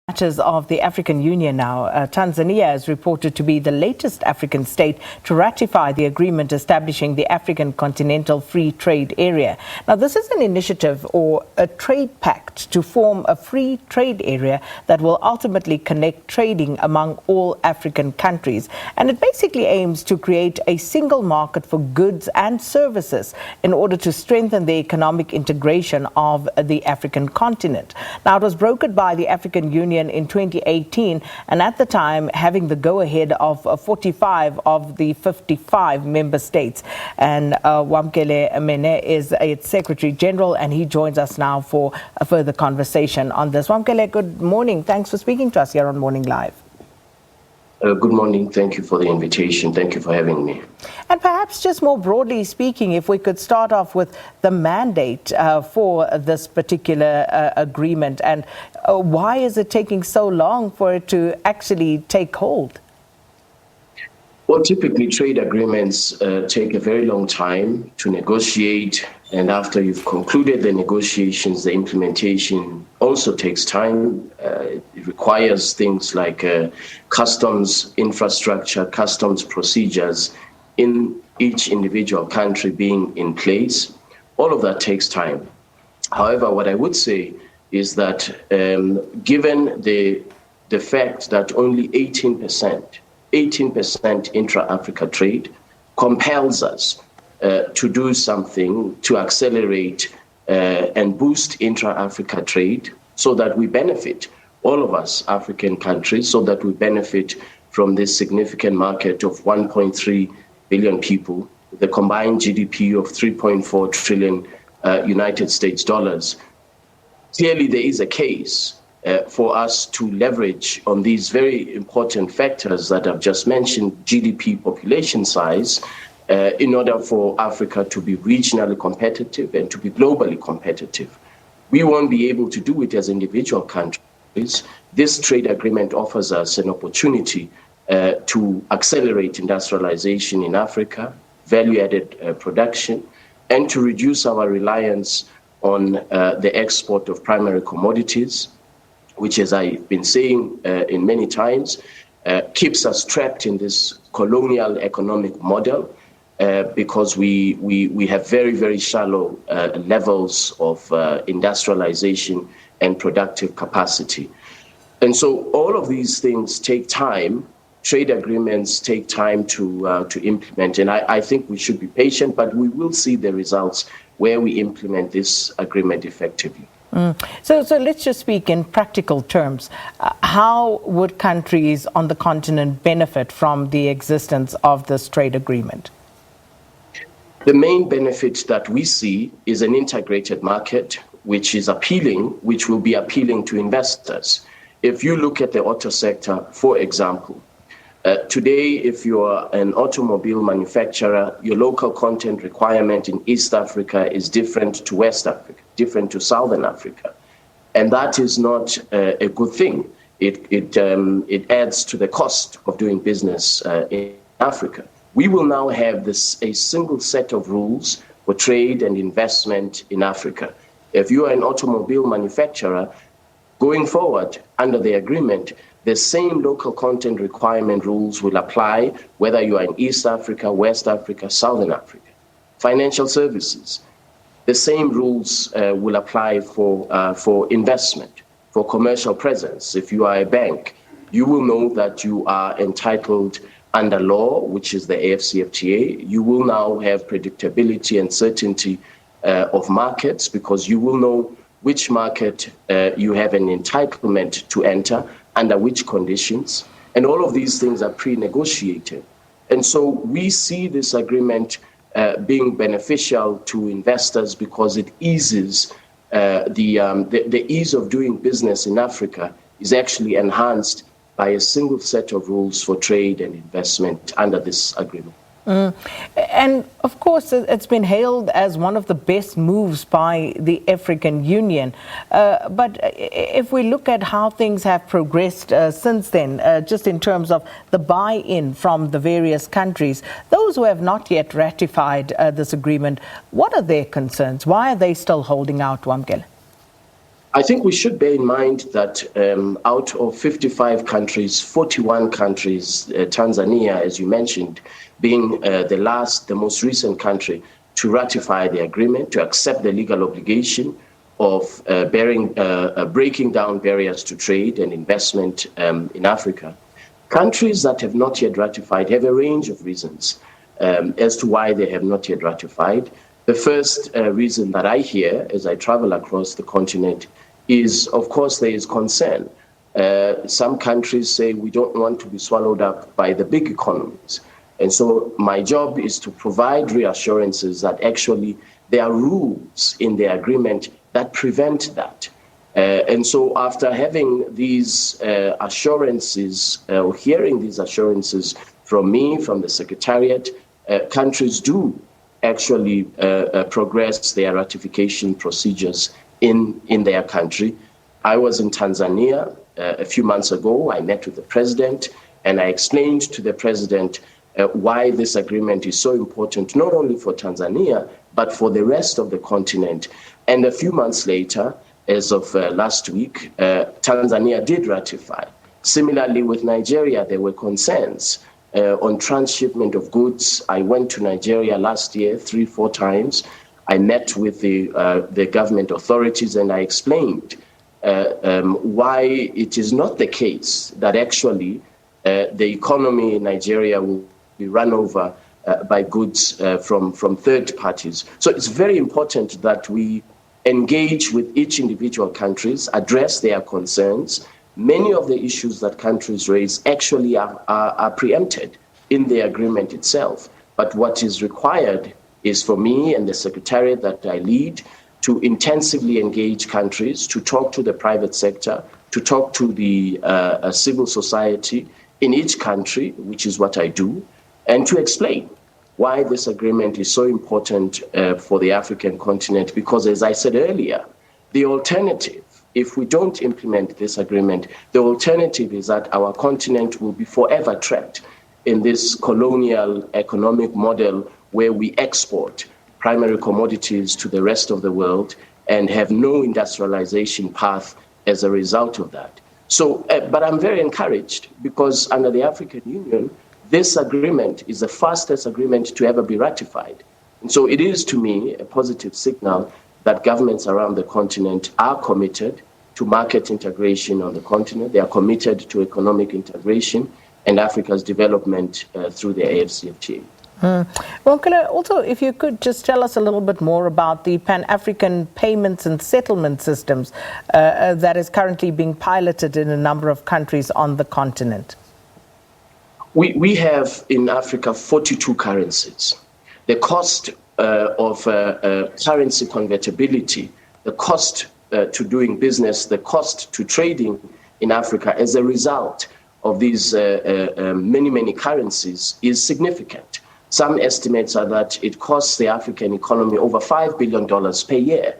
Matters of the African Union now. Tanzania is reported to be the latest African state to ratify the agreement establishing the African Continental Free Trade Area. Now, this is an initiative or a trade pact to form a free trade area that will ultimately connect trading among all African countries. And it basically aims to create a single market for goods and services in order to strengthen the economic integration of the African continent. Now, it was brokered by the African Union in 2018, and at the time having the go-ahead of 45 of the 55 member states. And Wamkele Mene is its Secretary General, and he joins us now for a further conversation on this. Wamkele, good morning. Thanks for speaking to us here on Morning Live. Good morning. Thank you for the invitation. Thank you for having me. And perhaps just more broadly speaking, if we could start off with the mandate for this particular agreement, and why is it taking so long for it to actually take hold? Well, typically trade agreements take a very long time to negotiate, and after you've concluded the negotiations, the implementation also takes time. It requires things like customs infrastructure, customs procedures in each individual country being in place. All of that takes time. However, what I would say is that given the fact that only 18% intra-Africa trade compels us to do something to accelerate and boost intra-Africa trade so that we benefit, all of us African countries, so that we benefit from this significant market of 1.3 billion people, with a combined GDP of 3.4 trillion United States dollars. Clearly, there is a case for us to leverage on these very important factors that I've just mentioned, GDP, population size, in order for Africa to be regionally competitive and to be globally competitive. We won't be able to do it as individual countries. This trade agreement offers us an opportunity to accelerate industrialization in Africa, value-added production, and to reduce our reliance on the export of primary commodities, which, as I've been saying in many times, keeps us trapped in this colonial economic model because we have very, very shallow levels of industrialization and productive capacity. And so all of these things take time. Trade agreements take time to implement. And I think we should be patient, but we will see the results where we implement this agreement effectively. So let's just speak in practical terms. How would countries on the continent benefit from the existence of this trade agreement? The main benefit that we see is an integrated market, which will be appealing to investors. If you look at the auto sector, for example, today, if you are an automobile manufacturer, your local content requirement in East Africa is different to West Africa, different to Southern Africa. And that is not a good thing. It adds to the cost of doing business in Africa. We will now have a single set of rules for trade and investment in Africa. If you are an automobile manufacturer, going forward under the agreement, the same local content requirement rules will apply whether you are in East Africa, West Africa, Southern Africa. Financial services, the same rules will apply for investment, for commercial presence. If you are a bank, you will know that you are entitled under law, which is the AfCFTA. You will now have predictability and certainty of markets because you will know which market you have an entitlement to enter, under which conditions, and all of these things are pre-negotiated. And so we see this agreement being beneficial to investors because it eases the ease of doing business in Africa is actually enhanced by a single set of rules for trade and investment under this agreement. And of course, it's been hailed as one of the best moves by the African Union. But if we look at how things have progressed since then, just in terms of the buy-in from the various countries, those who have not yet ratified this agreement, what are their concerns? Why are they still holding out, Wamkele? I think we should bear in mind that out of 55 countries, 41 countries, Tanzania, as you mentioned, being the most recent country to ratify the agreement, to accept the legal obligation of breaking down barriers to trade and investment in Africa. Countries that have not yet ratified have a range of reasons as to why they have not yet ratified. The first reason that I hear as I travel across the continent is, of course, there is concern. Some countries say we don't want to be swallowed up by the big economies. And so my job is to provide reassurances that actually there are rules in the agreement that prevent that. And so after having these assurances, or hearing these assurances from me, from the Secretariat, countries do actually progress their ratification procedures in their country. I was in Tanzania a few months ago. I met with the president, and I explained to the president why this agreement is so important, not only for Tanzania, but for the rest of the continent. And a few months later, as of last week, Tanzania did ratify. Similarly, with Nigeria, there were concerns on transshipment of goods. I went to Nigeria last year 3-4 times. I met with the government authorities, and I explained why it is not the case that actually the economy in Nigeria will be run over by goods from third parties. So it's very important that we engage with each individual countries, address their concerns. Many of the issues that countries raise actually are preempted in the agreement itself. But what is required is for me and the Secretariat that I lead to intensively engage countries, to talk to the private sector, to talk to the civil society in each country, which is what I do, and to explain why this agreement is so important for the African continent. Because as I said earlier, the alternative, if we don't implement this agreement, the alternative is that our continent will be forever trapped in this colonial economic model where we export primary commodities to the rest of the world and have no industrialization path as a result of that. So, but I'm very encouraged because under the African Union, this agreement is the fastest agreement to ever be ratified. And so it is, to me, a positive signal that governments around the continent are committed to market integration on the continent. They are committed to economic integration and Africa's development through the AfCFTA. Wamkele, also, if you could just tell us a little bit more about the Pan-African payments and settlement systems that is currently being piloted in a number of countries on the continent. We have in Africa 42 currencies. The cost of currency convertibility, the cost to doing business, the cost to trading in Africa as a result of these many currencies is significant. Some estimates are that it costs the African economy over $5 billion per year,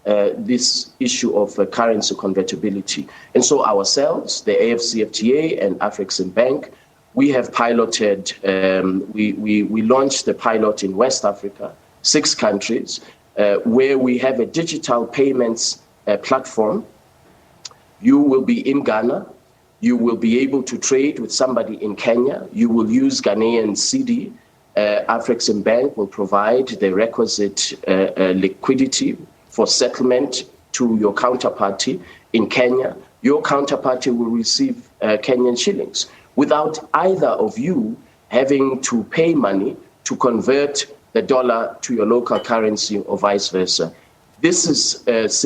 this issue of currency convertibility. And so ourselves, the AfCFTA and African Bank, we have piloted, we launched the pilot in West Africa, 6 countries, where we have a digital payments platform. You will be in Ghana. You will be able to trade with somebody in Kenya. You will use Ghanaian cedi. African Bank will provide the requisite liquidity for settlement to your counterparty in Kenya. Your counterparty will receive Kenyan shillings without either of you having to pay money to convert the dollar to your local currency or vice versa. This is this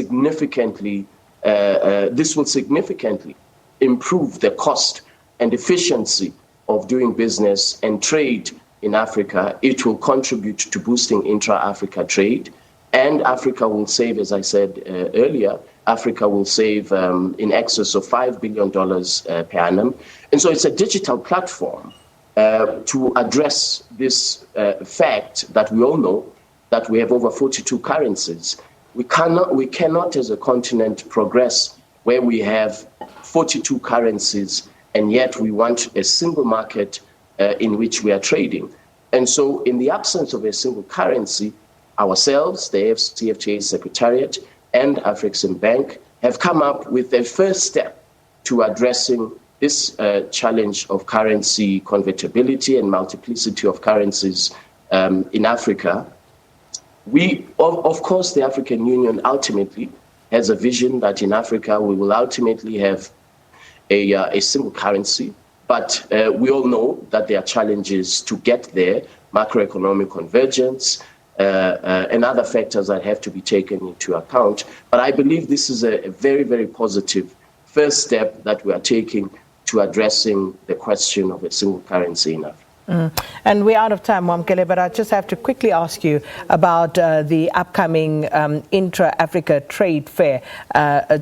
will significantly improve the cost and efficiency of doing business and trade in Africa. It will contribute to boosting intra-Africa trade, and Africa will save, as I said earlier, Africa will save in excess of $5 billion per annum. And so it's a digital platform to address this fact that we all know that we have over 42 currencies. We cannot as a continent progress where we have 42 currencies and yet we want a single market in which we are trading. And so in the absence of a single currency, ourselves, the AfCFTA Secretariat and African Bank have come up with a first step to addressing this challenge of currency convertibility and multiplicity of currencies in Africa. Of course, the African Union ultimately has a vision that in Africa we will ultimately have a single currency, but we all know that there are challenges to get there, macroeconomic convergence, and other factors that have to be taken into account. But I believe this is a very, very positive first step that we are taking to addressing the question of a single currency in Africa. And we're out of time, Wamkele, but I just have to quickly ask you about the upcoming intra-Africa trade fair.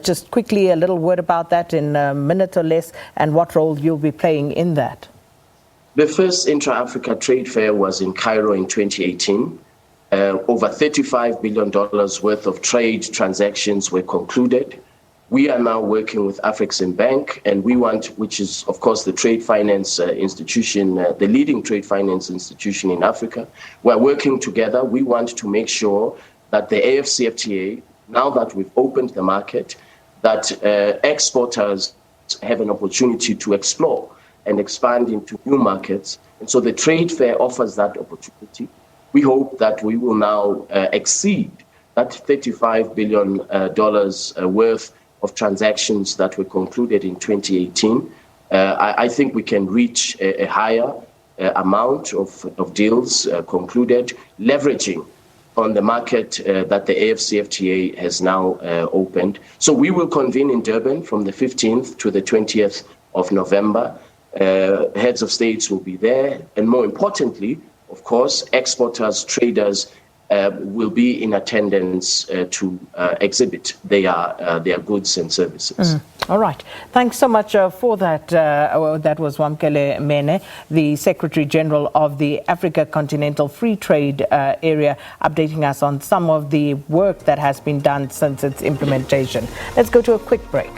Just quickly, a little word about that in a minute or less, and what role you'll be playing in that. The first intra-Africa trade fair was in Cairo in 2018. Over $35 billion worth of trade transactions were concluded. We are now working with Afrexim Bank, and we want, which is, of course, the trade finance institution, the leading trade finance institution in Africa. We're working together. We want to make sure that the AfCFTA, now that we've opened the market, that exporters have an opportunity to explore and expand into new markets. And so the trade fair offers that opportunity. We hope that we will now exceed that $35 billion worth of transactions that were concluded in 2018. I think we can reach a higher amount of deals concluded, leveraging on the market that the AfCFTA has now opened. So we will convene in Durban from the 15th to the 20th of November. Heads of states will be there. And more importantly, of course, exporters, traders will be in attendance to exhibit their goods and services. All right. Thanks so much for that. That was Wamkele Mene, the Secretary General of the Africa Continental Free Trade Area, updating us on some of the work that has been done since its implementation. Let's go to a quick break.